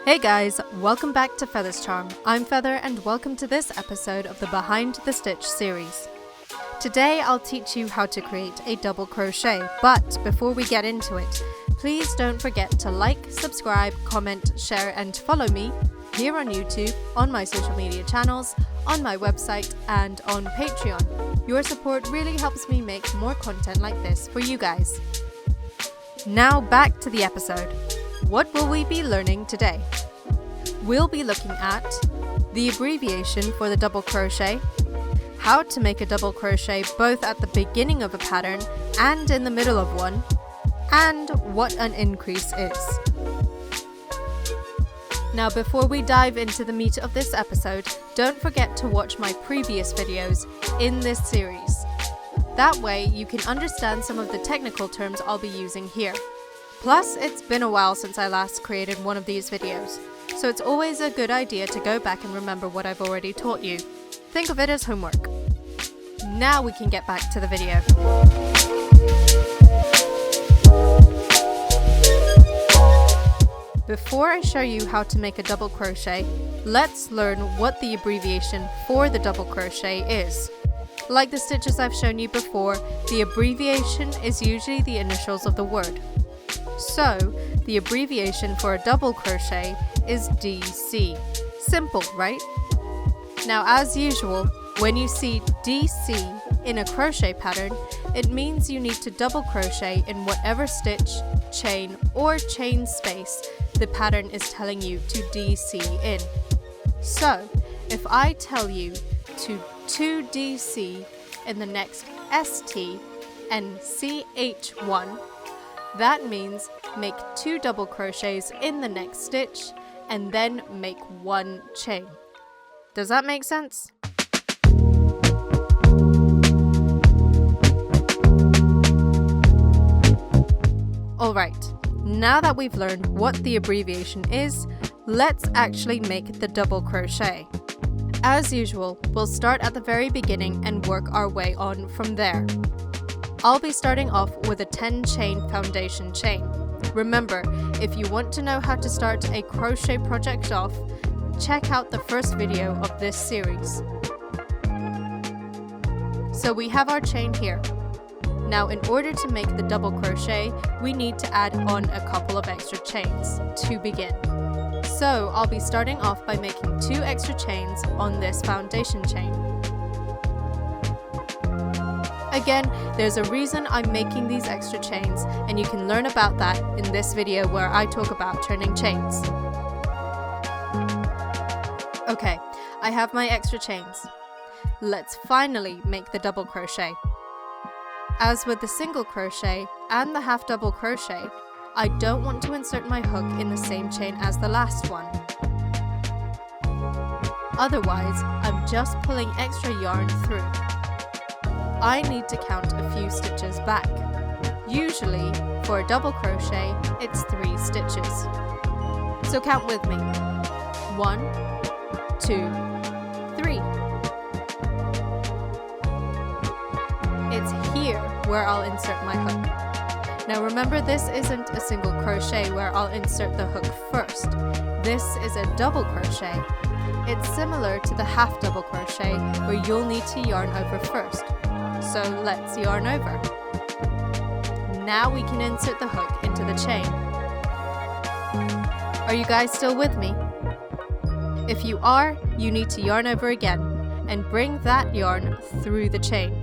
Hey guys, welcome back to Feather's Charm. I'm Feather and welcome to this episode of the Behind the Stitch series. Today I'll teach you how to create a double crochet, but before we get into it, please don't forget to like, subscribe, comment, share and follow me here on YouTube, on my social media channels, on my website and on Patreon. Your support really helps me make more content like this for you guys. Now back to the episode. What will we be learning today? We'll be looking at the abbreviation for the double crochet, how to make a double crochet both at the beginning of a pattern and in the middle of one, and what an increase is. Now before we dive into the meat of this episode, don't forget to watch my previous videos in this series. That way you can understand some of the technical terms I'll be using here. Plus, it's been a while since I last created one of these videos, so it's always a good idea to go back and remember what I've already taught you. Think of it as homework. Now we can get back to the video. Before I show you how to make a double crochet, let's learn what the abbreviation for the double crochet is. Like the stitches I've shown you before, the abbreviation is usually the initials of the word. So, the abbreviation for a double crochet is DC. Simple, right? Now, as usual, when you see DC in a crochet pattern, it means you need to double crochet in whatever stitch, chain, or chain space the pattern is telling you to DC in. So, if I tell you to 2DC in the next ST and CH1, that means make 2 double crochets in the next stitch and then make 1 chain. Does that make sense? Alright, now that we've learned what the abbreviation is, let's actually make the double crochet. As usual, we'll start at the very beginning and work our way on from there. I'll be starting off with a 10 chain foundation chain. Remember, if you want to know how to start a crochet project off, check out the first video of this series. So we have our chain here. Now in order to make the double crochet, we need to add on a couple of extra chains to begin. So I'll be starting off by making 2 extra chains on this foundation chain. Again, there's a reason I'm making these extra chains, and you can learn about that in this video where I talk about turning chains. Okay, I have my extra chains. Let's finally make the double crochet. As with the single crochet and the half double crochet, I don't want to insert my hook in the same chain as the last one. Otherwise, I'm just pulling extra yarn through. I need to count a few stitches back. Usually, for a double crochet, it's 3 stitches. So count with me. 1, 2, 3. It's here where I'll insert my hook. Now remember, this isn't a single crochet where I'll insert the hook first. This is a double crochet. It's similar to the half double crochet where you'll need to yarn over first. So let's yarn over. Now we can insert the hook into the chain. Are you guys still with me? If you are, you need to yarn over again and bring that yarn through the chain.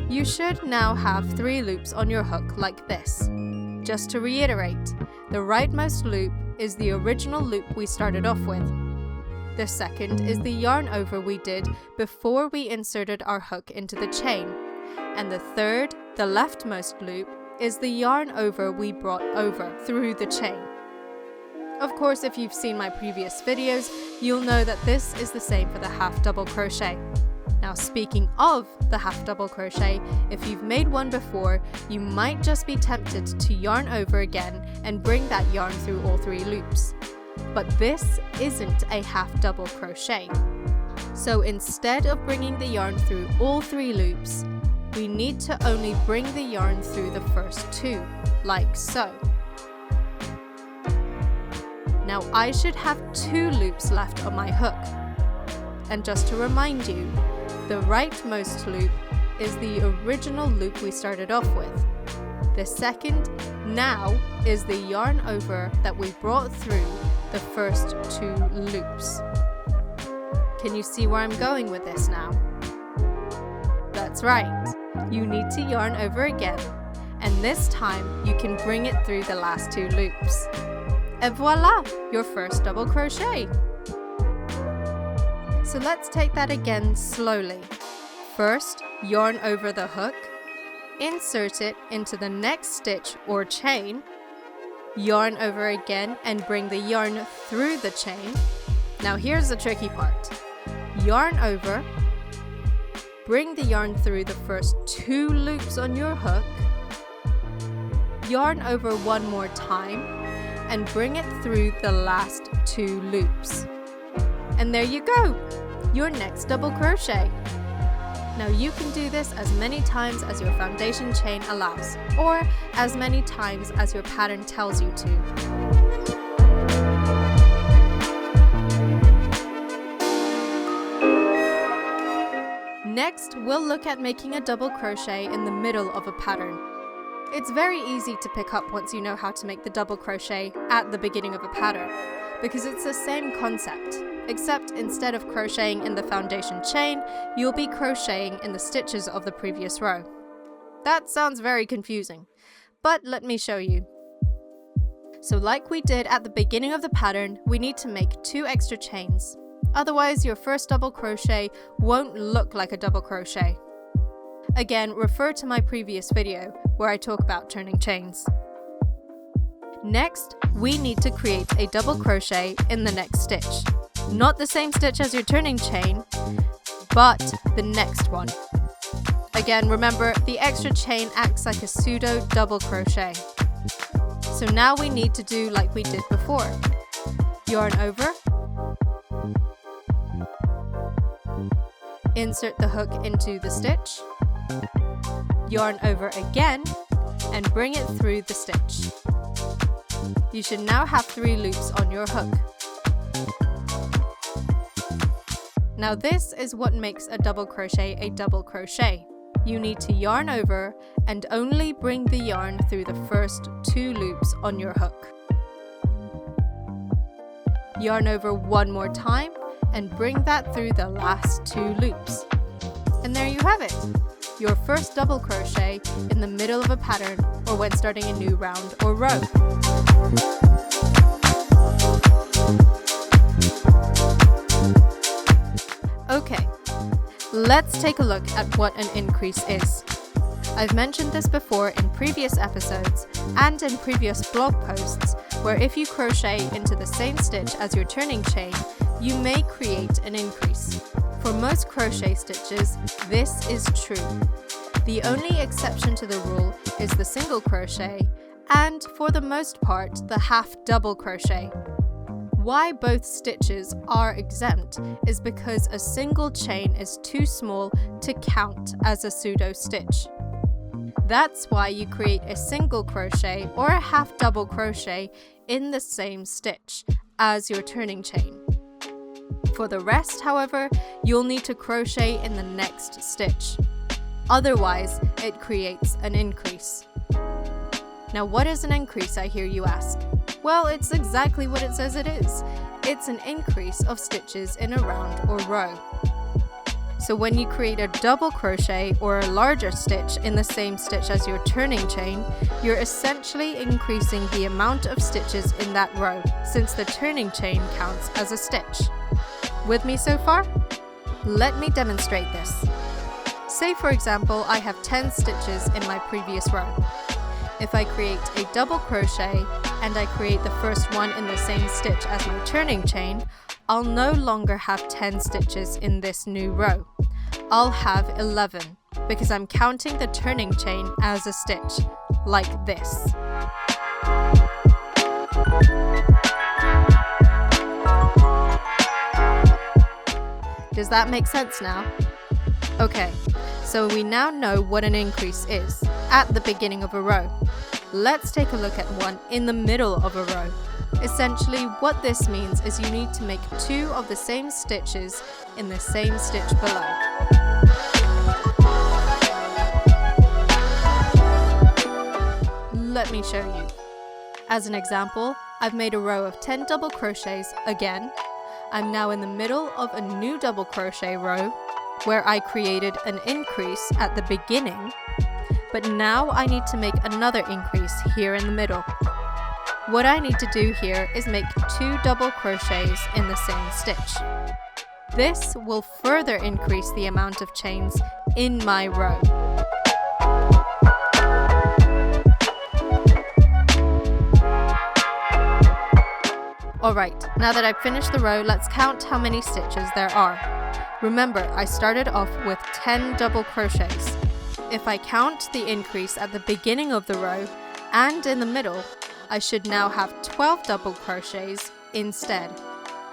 You should now have 3 loops on your hook like this. Just to reiterate, the rightmost loop is the original loop we started off with. The second is the yarn over we did before we inserted our hook into the chain. And the third, the leftmost loop, is the yarn over we brought over through the chain. Of course, if you've seen my previous videos, you'll know that this is the same for the half double crochet. Now speaking of the half double crochet, if you've made one before, you might just be tempted to yarn over again and bring that yarn through all 3 loops. But this isn't a half double crochet. So instead of bringing the yarn through all 3 loops, we need to only bring the yarn through the first 2, like so. Now I should have 2 loops left on my hook. And just to remind you, the rightmost loop is the original loop we started off with. The second now is the yarn over that we brought through the first 2 loops. Can you see where I'm going with this now? That's right, you need to yarn over again, and this time you can bring it through the last 2 loops. Et voila, your first double crochet. So let's take that again slowly. First, yarn over the hook, insert it into the next stitch or chain, yarn over again and bring the yarn through the chain. Now here's the tricky part. Yarn over, bring the yarn through the first 2 loops on your hook, yarn over one more time, and bring it through the last 2 loops. And there you go, your next double crochet. Now you can do this as many times as your foundation chain allows, or as many times as your pattern tells you to. Next, we'll look at making a double crochet in the middle of a pattern. It's very easy to pick up once you know how to make the double crochet at the beginning of a pattern, because it's the same concept, except instead of crocheting in the foundation chain, you'll be crocheting in the stitches of the previous row. That sounds very confusing, but let me show you. So like we did at the beginning of the pattern, we need to make 2 extra chains. Otherwise, your first double crochet won't look like a double crochet. Again, refer to my previous video where I talk about turning chains. Next, we need to create a double crochet in the next stitch. Not the same stitch as your turning chain, but the next one. Again, remember, the extra chain acts like a pseudo double crochet. So now we need to do like we did before. Yarn over, insert the hook into the stitch, yarn over again, and bring it through the stitch. You should now have 3 loops on your hook. Now this is what makes a double crochet. You need to yarn over and only bring the yarn through the first 2 loops on your hook. Yarn over one more time and bring that through the last 2 loops. And there you have it, your first double crochet in the middle of a pattern or when starting a new round or row. Okay, let's take a look at what an increase is. I've mentioned this before in previous episodes and in previous blog posts, where if you crochet into the same stitch as your turning chain, you may create an increase. For most crochet stitches, this is true. The only exception to the rule is the single crochet, and for the most part, the half double crochet. Why both stitches are exempt is because a single chain is too small to count as a pseudo stitch. That's why you create a single crochet or a half double crochet in the same stitch as your turning chain. For the rest, however, you'll need to crochet in the next stitch. Otherwise, it creates an increase. Now, what is an increase, I hear you ask? Well, it's exactly what it says it is. It's an increase of stitches in a round or row. So when you create a double crochet or a larger stitch in the same stitch as your turning chain, you're essentially increasing the amount of stitches in that row, since the turning chain counts as a stitch. With me so far? Let me demonstrate this. Say for example, I have 10 stitches in my previous row. If I create a double crochet and I create the first one in the same stitch as my turning chain, I'll no longer have 10 stitches in this new row. I'll have 11 because I'm counting the turning chain as a stitch, like this. Does that make sense now? Okay, so we now know what an increase is at the beginning of a row. Let's take a look at one in the middle of a row. Essentially, what this means is you need to make 2 of the same stitches in the same stitch below. Let me show you. As an example, I've made a row of 10 double crochets again. I'm now in the middle of a new double crochet row where I created an increase at the beginning, but now I need to make another increase here in the middle. What I need to do here is make 2 double crochets in the same stitch. This will further increase the amount of chains in my row. Alright, now that I've finished the row, let's count how many stitches there are. Remember, I started off with 10 double crochets. If I count the increase at the beginning of the row and in the middle, I should now have 12 double crochets instead.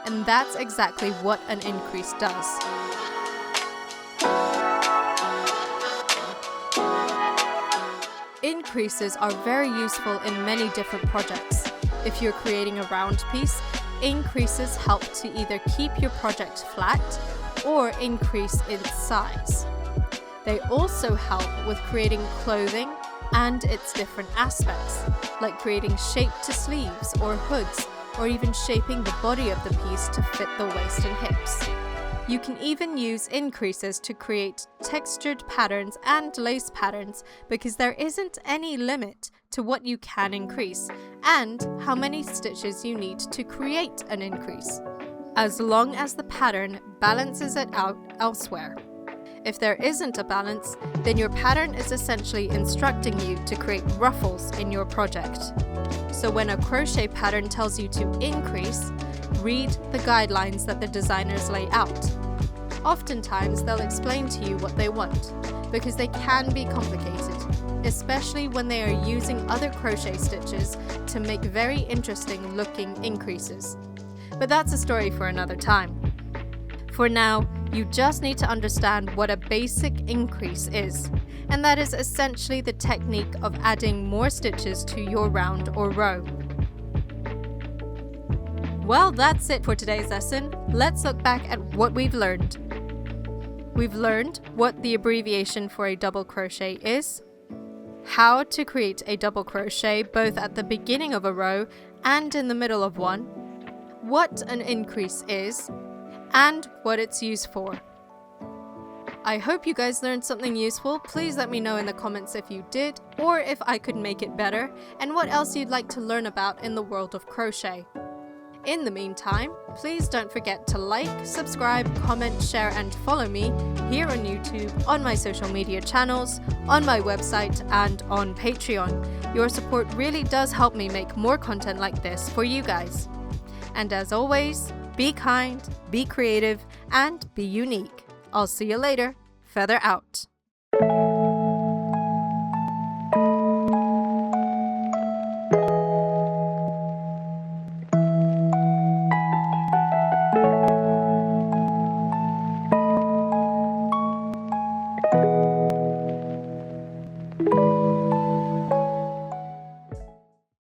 And that's exactly what an increase does. Increases are very useful in many different projects. If you're creating a round piece, increases help to either keep your project flat or increase its size. They also help with creating clothing and its different aspects, like creating shape to sleeves or hoods, or even shaping the body of the piece to fit the waist and hips. You can even use increases to create textured patterns and lace patterns because there isn't any limit to what you can increase and how many stitches you need to create an increase, as long as the pattern balances it out elsewhere. If there isn't a balance, then your pattern is essentially instructing you to create ruffles in your project. So when a crochet pattern tells you to increase, read the guidelines that the designers lay out. Oftentimes they'll explain to you what they want, because they can be complicated, especially when they are using other crochet stitches to make very interesting looking increases. But that's a story for another time. For now, you just need to understand what a basic increase is, and that is essentially the technique of adding more stitches to your round or row. Well, that's it for today's lesson. Let's look back at what we've learned. We've learned what the abbreviation for a double crochet is, how to create a double crochet both at the beginning of a row and in the middle of one, what an increase is, and what it's used for. I hope you guys learned something useful. Please let me know in the comments if you did, or if I could make it better, and what else you'd like to learn about in the world of crochet. In the meantime, please don't forget to like, subscribe, comment, share, and follow me here on YouTube, on my social media channels, on my website, and on Patreon. Your support really does help me make more content like this for you guys. And as always, be kind, be creative, and be unique. I'll see you later. Feather out.